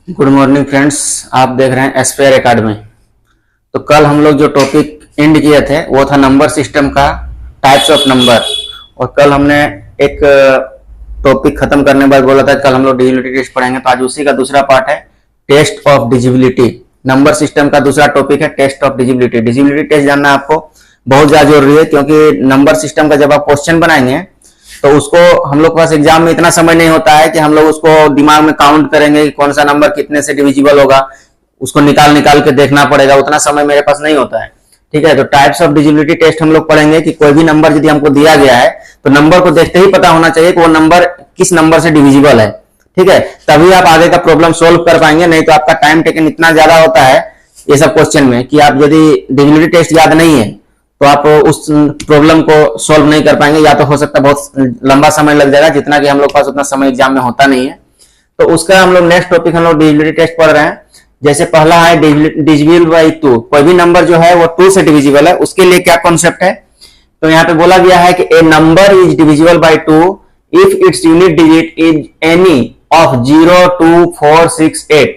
Good morning friends, आप देख रहे हैं एस्पेयर एकेडमी। तो कल हम लोग जो टॉपिक एंड किए थे वो था नंबर सिस्टम का, टाइप्स ऑफ नंबर। और कल हमने एक टॉपिक खत्म करने के बाद बोला था कल हम लोग डिजिबिलिटी टेस्ट पढ़ेंगे, तो आज उसी का दूसरा पार्ट है टेस्ट ऑफ डिजिबिलिटी। नंबर सिस्टम का दूसरा टॉपिक है टेस्ट ऑफ डिजिबिलिटी। डिजिबिलिटी टेस्ट जानना आपको बहुत ज्यादा जरूरी है, क्योंकि नंबर सिस्टम का जब आप क्वेश्चन बनाएंगे तो उसको हम लोग के पास एग्जाम में इतना समय नहीं होता है कि हम लोग उसको दिमाग में काउंट करेंगे कि कौन सा नंबर कितने से डिविजिबल होगा, उसको निकाल निकाल के देखना पड़ेगा, उतना समय मेरे पास नहीं होता है। ठीक है, तो टाइप्स ऑफ डिजिबिलिटी टेस्ट हम लोग पढ़ेंगे कि कोई भी नंबर यदि हमको दिया गया है तो नंबर को देखते ही पता होना चाहिए कि वो नंबर किस नंबर से डिविजिबल है। ठीक है, तभी आप आगे का प्रॉब्लम सोल्व कर पाएंगे, नहीं तो आपका टाइम टेकन इतना ज्यादा होता है ये सब क्वेश्चन में कि आप यदि डिजिबिलिटी टेस्ट याद नहीं है तो आप उस प्रॉब्लम को सॉल्व नहीं कर पाएंगे, या तो हो सकता है बहुत लंबा समय लग जाएगा, जितना कि हम लोग पास उतना समय एग्जाम में होता नहीं है। तो उसका हम लोग नेक्स्ट टॉपिक हम लोग डिजिबिलिटी टेस्ट पढ़ रहे हैं। जैसे पहला है डिविजिबल बाई 2। कोई भी नंबर जो है वो 2 से डिविजिबल है, उसके लिए क्या कॉन्सेप्ट है, तो यहाँ पे बोला गया है कि a number is divisible by 2 if its unit digit is any of 0, 2, 4, 6, 8।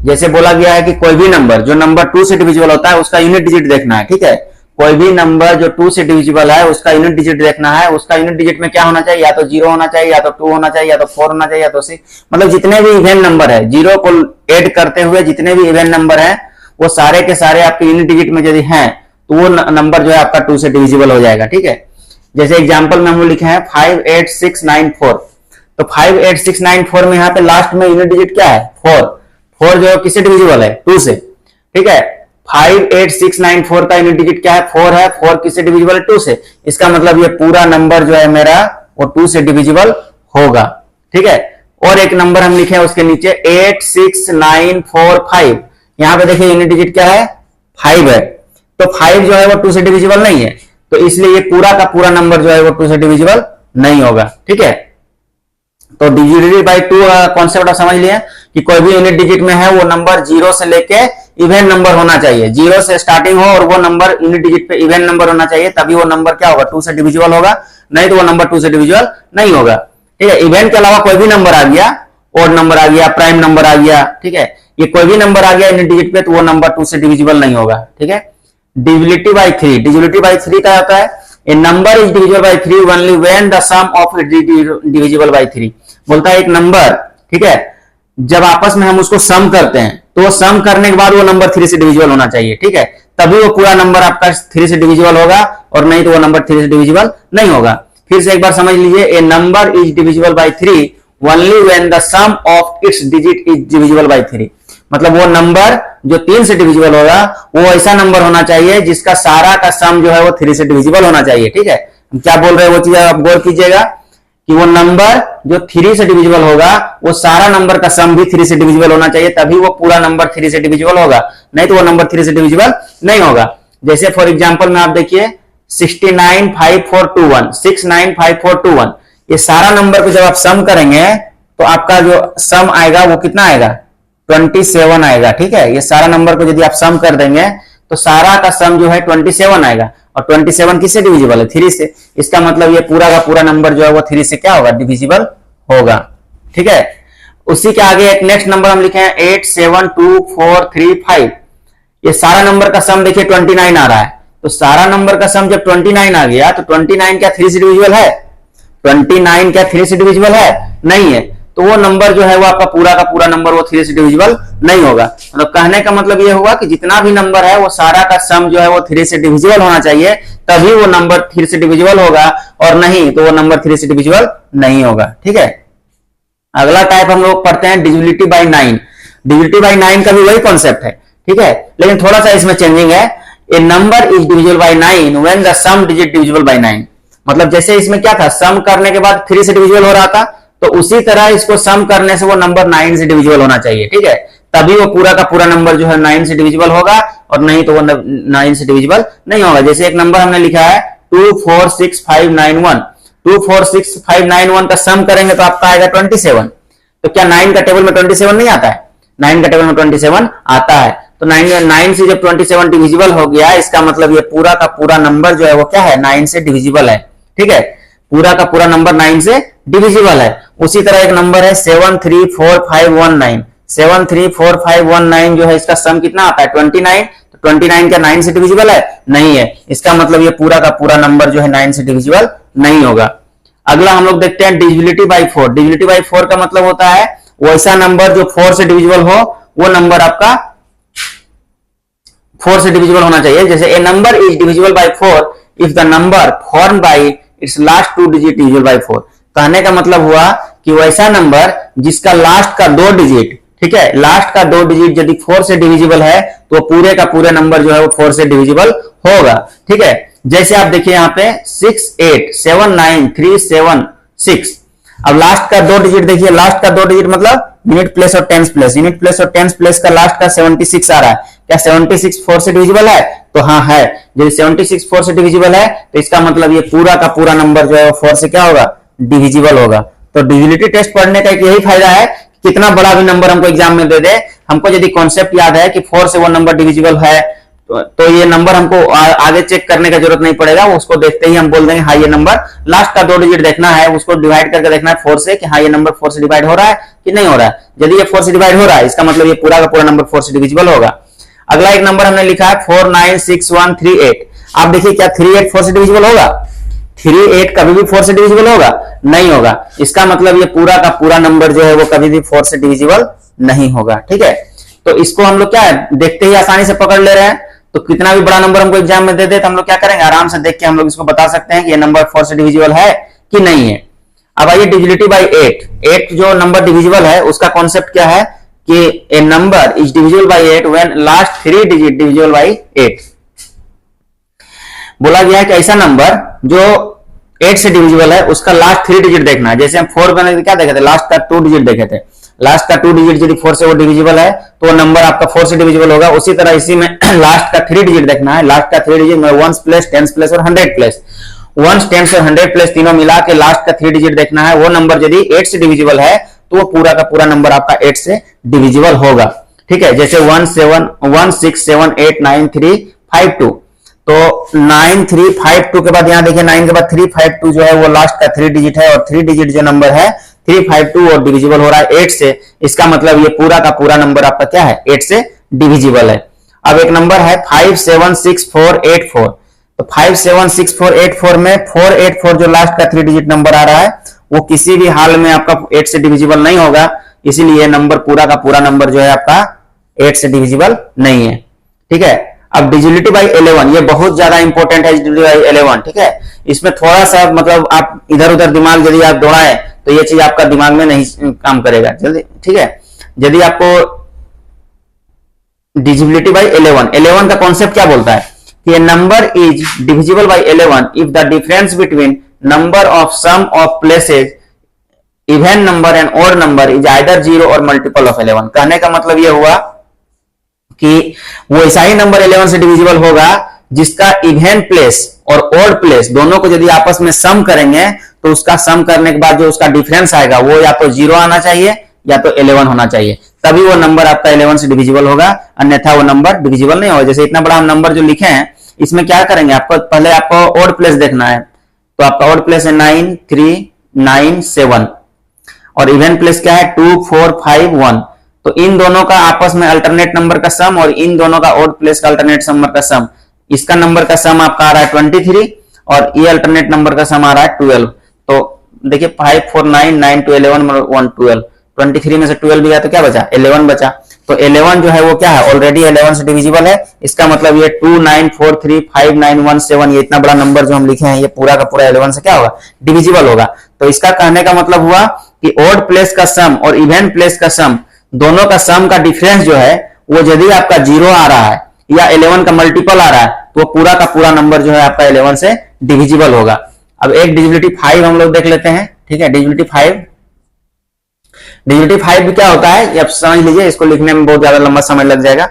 जैसे बोला गया है कि कोई भी नंबर जो नंबर 2 से डिविजिबल होता है उसका यूनिट डिजिट देखना है। ठीक है, कोई भी नंबर जो 2 से डिविजिबल है उसका यूनिट डिजिट देखना है। उसका यूनिट डिजिट में क्या होना चाहिए, या तो 0 होना चाहिए, या तो 2 होना चाहिए, या तो 4 होना चाहिए, या तो 6। मतलब जितने भी इवन नंबर है, 0 को ऐड करते हुए जितने भी इवन नंबर है वो सारे के सारे आपके यूनिट डिजिट में यदि हैं तो वो नंबर जो है आपका 2 से डिविजिबल हो जाएगा। ठीक है, जैसे एग्जाम्पल में हम लोग लिखे हैं 58694। तो 58694 में यहाँ पे लास्ट में यूनिट डिजिट क्या है, 4 जो किससे डिविजिबल है, 2 से। ठीक है, 58694 का यूनिट डिजिट क्या है, 4 है। 4 किससे डिविजिबल है, 2 से। इसका मतलब ये पूरा नंबर जो है मेरा वो 2 से डिविजिबल होगा। ठीक है, और एक नंबर हम लिखे हैं उसके नीचे 86945। यहां पे देखिए यूनिट डिजिट क्या है, 5 है। तो 5 जो है वो 2 से डिविजिबल नहीं है, तो इसलिए ये पूरा का पूरा नंबर जो है वो 2 से डिविजिबल नहीं होगा। ठीक है, तो डिविजिबिलिटी बाई 2 कॉन्सेप्ट आप समझ लिया कि कोई भी यूनिट डिजिट में है वो नंबर 0 से लेके इवन नंबर होना चाहिए। 0 से स्टार्टिंग हो और वो नंबर यूनिट डिजिट पे इवन नंबर होना चाहिए, तभी वो नंबर क्या होगा, 2 से डिविजिबल होगा, नहीं तो वो नंबर 2 से डिविजिबल नहीं होगा। ठीक है, इवन के अलावा कोई भी नंबर आ गया, ओड नंबर आ गया, प्राइम नंबर आ गया, ठीक है, ये कोई भी नंबर आ गया यूनिट डिजिट पे तो वो नंबर 2 से डिविजिबल नहीं होगा। ठीक है, डिविजिबिलिटी बाई 3। डिविजिबिलिटी बाई 3 क्या होता है, a number is divisible by 3 only when the sum of it divisible by 3। बोलता है एक नंबर, ठीक है, जब आपस में हम उसको सम करते हैं तो वो सम करने के बाद वो नंबर 3 से डिविजिबल होना चाहिए। ठीक है, तभी वो पूरा नंबर आपका 3 से डिविजिबल होगा, और नहीं तो वो नंबर 3 से डिविजिबल नहीं होगा। फिर से एक बार समझ लीजिए, a number is divisible by 3 only when the sum of its digit is divisible by 3। मतलब वो नंबर जो 3 से डिविजिबल होगा वो ऐसा नंबर होना चाहिए जिसका सारा का सम जो है वो 3 से डिविजिबल होना चाहिए। ठीक है, हम क्या बोल रहे हैं वो चीज आप गौर कीजिएगा कि वो नंबर जो 3 से डिविजिबल होगा वो सारा नंबर का सम भी 3 से डिविजिबल होना चाहिए, तभी वो पूरा नंबर 3 से डिविजिबल होगा, नहीं तो वो नंबर 3 से डिविजिबल नहीं होगा। जैसे फॉर एग्जांपल में आप देखिए 695421, 695421, ये सारा नंबर को जब आप सम करेंगे तो आपका जो सम आएगा वो कितना आएगा, 27 आएगा। ठीक है, ये सारा नंबर को यदि आप सम कर देंगे तो सारा का सम जो है 27 आएगा, और 27 किससे डिविजिबल है, 3 से। इसका मतलब ये पूरा का पूरा नंबर जो है वो 3 से क्या होगा, डिविजिबल होगा। ठीक है, उसी के आगे एक नेक्स्ट नंबर हम लिखे हैं 872435। ये सारा नंबर का सम देखिए 29 आ रहा है, तो सारा नंबर का सम जब 29 आ गया तो 29 क्या 3 से डिविजिबल है, 29 क्या 3 से डिविजिबल है, नहीं है, तो वो नंबर जो है वो आपका पूरा का पूरा नंबर वो 3 से डिविजिबल नहीं होगा। मतलब कहने का मतलब ये हुआ कि जितना भी नंबर है वो सारा का सम जो है वो 3 से डिविजिबल होना चाहिए, तभी वो नंबर 3 से डिविजिबल होगा, और नहीं तो वो नंबर 3 से डिविजिबल नहीं होगा। ठीक है, अगला टाइप हम लोग पढ़ते हैं डिविजिबिलिटी बाई 9। डिविजिबिलिटी बाई 9 का भी वही कॉन्सेप्ट है, ठीक है, लेकिन थोड़ा सा इसमें चेंजिंग है। A number is divisible by 9 when the sum digit divisible by 9। मतलब जैसे इसमें क्या था, सम करने के बाद 3 से डिविजिबल हो रहा था, तो उसी तरह इसको सम करने से वो नंबर 9 से डिविजिबल होना चाहिए। ठीक है, तभी वो पूरा का पूरा नंबर जो है 9 से डिविजिबल होगा, और नहीं तो वो 9 से डिविजिबल नहीं होगा। जैसे एक नंबर हमने लिखा है 246591, 246591 का सम करेंगे तो आपका आएगा 27। तो क्या 9 का टेबल में 27 नहीं आता है, 9 का टेबल में 27 आता है। तो 9 से जब 27 डिविजिबल हो गया, इसका मतलब ये पूरा का पूरा नंबर जो है वो क्या है, 9 से डिविजिबल है। ठीक है, पूरा का पूरा नंबर 9 से डिविजिबल है। उसी तरह एक नंबर है 734519, 734519 जो है इसका सम कितना आता है 29। तो 29 क्या 9 से डिविजिबल है? नहीं है। इसका मतलब ये पूरा का पूरा नंबर जो है 9 से डिविजिबल नहीं होगा। अगला हम लोग देखते हैं डिविजिबिलिटी बाई 4। डिविजिबिलिटी बाई 4 का मतलब होता है वैसा नंबर जो 4 से डिविजिबल हो, वो नंबर आपका 4 से डिविजिबल होना चाहिए। जैसे a number is divisible by 4 if the number form by its last 2 digit divisible by 4। कहने का मतलब हुआ कि वैसा नंबर जिसका लास्ट का 2 डिजिट, ठीक है, लास्ट का 2 डिजिट यदि 4 से डिविजिबल है तो पूरे का पूरे नंबर जो है वो 4 से डिविजिबल होगा। ठीक है, जैसे आप देखिए यहाँ पे 687936। अब लास्ट का 2 डिजिट देखिए, लास्ट का 2 डिजिट मतलब यूनिट प्लेस और टेंस प्लेस, यूनिट प्लेस और टेंस प्लेस का लास्ट का 76 आ रहा है। क्या 76 4 से डिविजिबल है? तो हाँ है। यदि 76 4 से डिविजिबल है तो इसका मतलब ये पूरा का पूरा नंबर जो है 4 से क्या होगा? डिविजिबल होगा। तो डिविजिबिलिटी टेस्ट पढ़ने का एक यही फायदा है, कितना बड़ा भी नंबर हमको एग्जाम में दे दे, हमको यदि कॉन्सेप्ट याद है कि 4 से वो नंबर डिविजिबल है तो ये नंबर हमको आगे चेक करने का जरूरत नहीं पड़ेगा। उसको देखते ही हम बोल देंगे हाँ ये नंबर, लास्ट का 2 डिजिट देखना है, उसको डिवाइड करके देखना है 4 से कि हाँ ये नंबर 4 से डिवाइड हो रहा है कि नहीं हो रहा है। यदि ये 4 से डिवाइड हो रहा है इसका मतलब ये पूरा का पूरा नंबर 4 से डिविजिबल होगा। अगला एक नंबर हमने लिखा है 496138। आप देखिए क्या 38 4 से डिविजिबल होगा? 38 कभी भी 4 से डिविजिबल होगा? नहीं होगा। इसका मतलब ये पूरा का पूरा नंबर जो है वो कभी भी 4 से डिविजिबल नहीं होगा। ठीक है, तो इसको हम लोग क्या है देखते ही आसानी से पकड़ ले रहे हैं। तो कितना भी बड़ा नंबर हमको एग्जाम में दे दे तो हम लोग क्या करेंगे, आराम से देख के हम लोग इसको बता सकते हैं कि ये नंबर 4 से डिविजिबल है कि नहीं है। अब आइए डिविजिबिलिटी बाई 8 जो नंबर डिविजिबल है उसका कॉन्सेप्ट क्या है कि a number is divisible by 8 when last 3 digit divisible by 8। बोला गया है कि ऐसा नंबर जो 8 से डिविजिबल है उसका लास्ट 3 डिजिट देखना है। जैसे हम 4 में क्या देखे थे, लास्ट का 2 डिजिट देखे थे। लास्ट का 2 डिजिट यदि 4 से वो डिविजिबल है तो नंबर आपका 4 से डिविजिबल होगा। उसी तरह इसी में लास्ट का 3 डिजिट देखना है। लास्ट का 3 डिजिट में 1s प्लेस 10s प्लेस और 100 प्लेस, 1s 10s और 100 प्लेस तीनों मिला के लास्ट का 3 डिजिट देखना है। वो नंबर यदि 8 से डिविजिबल है तो वो पूरा का पूरा नंबर आपका 8 से डिविजिबल होगा। ठीक है, जैसे 167189352। तो 9352 के बाद यहां देखिए 9 के बाद 352 जो है वो लास्ट का 3 डिजिट है और 3 डिजिट जो नंबर है 352 और डिविजिबल हो रहा है 8 से। इसका मतलब ये पूरा का पूरा नंबर आपका क्या है? 8 से डिविजिबल है। अब एक नंबर है 576484। तो 576484 में 484 जो लास्ट का 3 डिजिट नंबर आ रहा है वो किसी भी हाल में आपका 8 से डिविजिबल नहीं होगा। इसीलिए नंबर पूरा का पूरा नंबर जो है आपका 8 से डिविजिबल नहीं है। ठीक है, अब डिविजिबिलिटी बाई 11 ये बहुत ज्यादा इंपॉर्टेंट है। डिविजिबिलिटी बाई 11, ठीक है, इसमें थोड़ा सा मतलब आप इधर उधर दिमाग यदि आप दौड़ाएं तो ये चीज आपका दिमाग में नहीं काम करेगा जल्दी। ठीक है, यदि आपको डिविजिबिलिटी बाई 11 का कॉन्सेप्ट क्या बोलता है कि number is divisible by 11 if the difference between number of sum of places even number and odd number is either 0 और मल्टीपल ऑफ 11। कहने का मतलब यह हुआ कि वो ऐसा ही नंबर 11 से डिविजिबल होगा जिसका इवन प्लेस और ऑड प्लेस दोनों को यदि आपस में सम करेंगे तो उसका सम करने के बाद जो उसका डिफरेंस आएगा वो या तो 0 आना चाहिए या तो 11 होना चाहिए, तभी वो नंबर आपका 11 से डिविजिबल होगा, अन्यथा वो नंबर डिविजिबल नहीं होगा। जैसे इतना बड़ा हम नंबर जो लिखे हैं इसमें क्या करेंगे, आपको पहले आपको ऑड प्लेस देखना है। तो आपका ऑड प्लेस है 9397 और इवन प्लेस क्या है 2451। तो इन दोनों का आपस में अल्टरनेट नंबर का सम और इन दोनों का ऑड प्लेस का अल्टरनेट नंबर का सम, इसका नंबर का सम आपका आ रहा है 23 और ये अल्टरनेट नंबर का सम आ रहा है 12। तो देखिए 549 to 11 112, 23 में से 12 भी गया तो क्या बचा? 11 बचा। तो 11 जो है वो क्या है? ऑलरेडी 11 से डिविजिबल है। इसका मतलब ये 29435917 ये इतना बड़ा नंबर जो हम लिखे हैं ये पूरा का पूरा 11 से क्या होगा? डिविजिबल होगा। तो इसका कहने का मतलब हुआ कि ऑड प्लेस का सम और इवन प्लेस का सम दोनों का सम का डिफरेंस जो है वो यदि आपका 0 आ रहा है या 11 का मल्टीपल आ रहा है तो पूरा का पूरा नंबर जो है आपका 11 से डिविजिबल होगा। अब एक डिविजिबिलिटी 5 हम लोग देख लेते हैं। ठीक है, डिविजिबिलिटी 5 भी क्या होता है ये आप समझ लीजिए, इसको लिखने में बहुत ज्यादा लंबा समय लग जाएगा।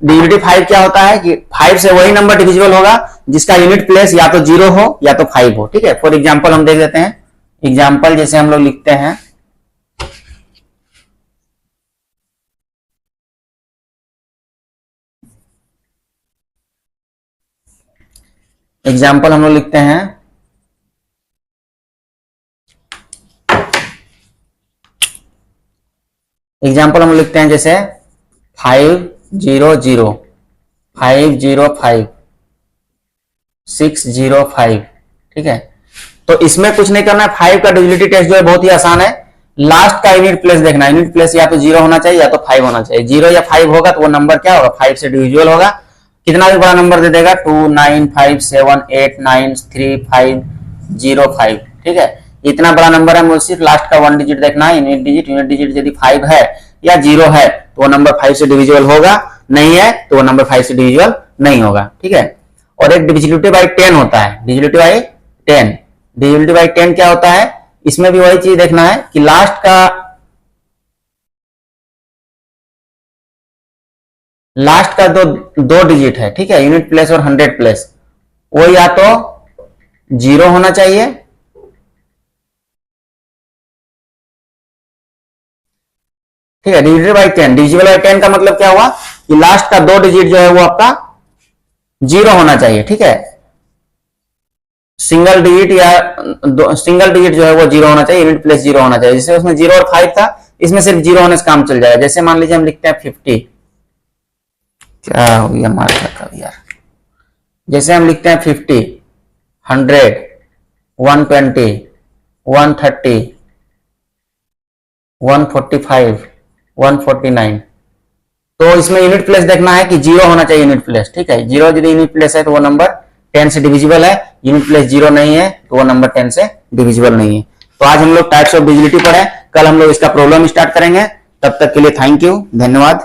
डिविजिबिलिटी 5 क्या होता है कि 5 से वही नंबर डिविजिबल होगा जिसका यूनिट प्लेस या तो 0 हो या तो 5 हो। ठीक है, फॉर एग्जाम्पल हम देख लेते हैं। एग्जाम्पल जैसे हम लोग लिखते हैं एग्जाम्पल हम लोग लिखते हैं एग्जाम्पल हम लिखते हैं जैसे 500, 505, 605, ठीक है। तो इसमें कुछ नहीं करना है, 5 का डिविजिबिलिटी टेस्ट जो है बहुत ही आसान है। लास्ट का यूनिट प्लेस देखना है, यूनिट प्लेस या तो 0 होना चाहिए या तो 5 होना चाहिए। 0 या 5 होगा तो वो नंबर क्या होगा, 5 से डिविजिबल होगा। कितना भी बड़ा नंबर दे देगा, 2957893505, ठीक है। इतना बड़ा नंबर है, मुझे सिर्फ लास्ट का 1 डिजिट देखना है, यूनिट डिजिट यदि 5 है या 0 है तो वो नंबर 5 से डिविजिबल होगा, नहीं है तो वो नंबर 5 से डिविजिबल नहीं होगा, ठीक है। और एक डिविजिबिलिटी बाई 10 होता है, डिविजिबिलिटी बाई 10। डिविजिबिलिटी बाई 10 क्या होता है, इसमें भी वही चीज देखना है कि लास्ट का दो डिजिट है, ठीक है, यूनिट प्लेस और 100 प्लेस, वो या तो 0 होना चाहिए ठीक है। डिविजिबल बाई 10, डिविजिबल बाई 10 का मतलब क्या हुआ कि लास्ट का 2 डिजिट जो है वो आपका 0 होना चाहिए, ठीक है। सिंगल डिजिट जो है वो 0 होना चाहिए, यूनिट प्लेस 0 होना चाहिए। जैसे उसमें 0 और 5 था, इसमें सिर्फ 0 होने से काम चल जाएगा। जैसे मान लीजिए हम लिखते हैं 50, क्या हो गया हमारा यार, जैसे हम लिखते हैं 50, 100, 120, 130, 145, 149, तो इसमें यूनिट प्लेस देखना है कि 0 होना चाहिए यूनिट प्लेस, ठीक है। 0 यदि यूनिट प्लेस है तो वो नंबर 10 से डिविजिबल है, यूनिट प्लेस 0 नहीं है तो वो नंबर 10 से डिविजिबल नहीं है। तो आज हम लोग टाइप्स ऑफ डिविजिबिलिटी पढ़े, कल हम लोग इसका प्रॉब्लम स्टार्ट करेंगे। तब तक के लिए थैंक यू, धन्यवाद।